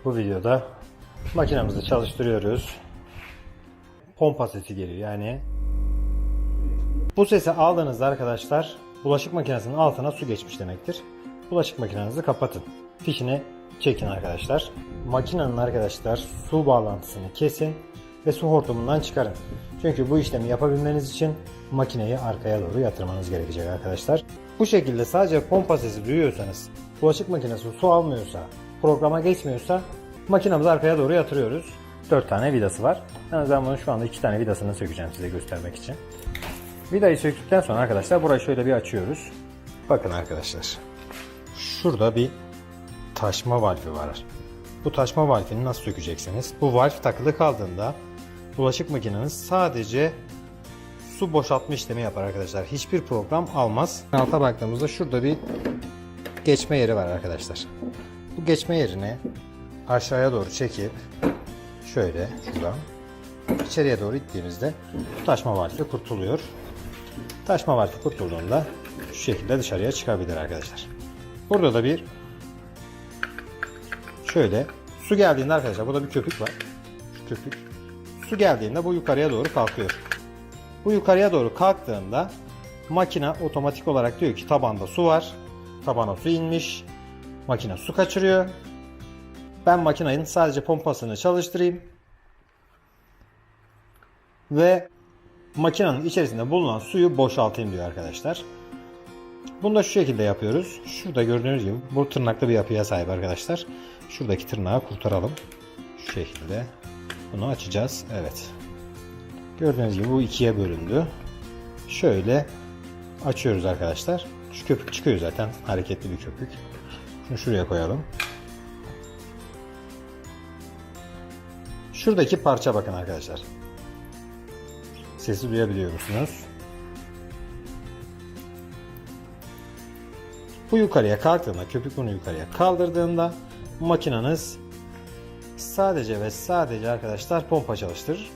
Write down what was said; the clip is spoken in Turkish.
Bu videoda makinamızı çalıştırıyoruz. Pompa sesi geliyor. Yani bu sesi aldığınızda arkadaşlar bulaşık makinesinin altına su geçmiş demektir. Bulaşık makinenizi kapatın. Fişini çekin arkadaşlar. Makinenin arkadaşlar su bağlantısını kesin ve su hortumundan çıkarın. Çünkü bu işlemi yapabilmeniz için makineyi arkaya doğru yatırmanız gerekecek arkadaşlar. Bu şekilde sadece pompa sesi duyuyorsanız, bulaşık makinesi su almıyorsa, programa geçmiyorsa makinamızı arkaya doğru yatırıyoruz. 4 tane vidası var. Yani ben bunun şu anda 2 tane vidasını sökeceğim size göstermek için. Vidayı söktükten sonra arkadaşlar burayı şöyle bir açıyoruz. Bakın arkadaşlar. Şurada bir taşma valfi var. Bu taşma valfini nasıl sökeceksiniz? Bu valf takılı kaldığında bulaşık makineniz sadece su boşaltma işlemi yapar arkadaşlar. Hiçbir program almaz. Alta baktığımızda şurada bir geçme yeri var arkadaşlar. Bu geçme yerini aşağıya doğru çekip şöyle şuradan içeriye doğru ittiğimizde taşma valfi kurtuluyor. Taşma valfi kurtulduğunda şu şekilde dışarıya çıkabilir arkadaşlar. Burada da bir şöyle su geldiğinde arkadaşlar burada bir köpük var. Şu köpük. Su geldiğinde bu yukarıya doğru kalkıyor. Bu yukarıya doğru kalktığında makine otomatik olarak diyor ki tabanda su var. Tabana su inmiş. Makine su kaçırıyor. Ben makinenin sadece pompasını çalıştırayım. Ve makinenin içerisinde bulunan suyu boşaltayım diyor arkadaşlar. Bunu da şu şekilde yapıyoruz. Şurada gördüğünüz gibi bu tırnaklı bir yapıya sahip arkadaşlar. Şuradaki tırnağı kurtaralım. Şu şekilde. Bunu açacağız. Evet. Gördüğünüz gibi bu ikiye bölündü. Şöyle açıyoruz arkadaşlar. Şu köpük çıkıyor zaten. Hareketli bir köpük. Şunu şuraya koyalım. Şuradaki parça bakın arkadaşlar. Sesi duyabiliyor musunuz? Bu yukarıya kalktığında, köpük bunu yukarıya kaldırdığında makineniz sadece ve sadece arkadaşlar pompa çalıştırır.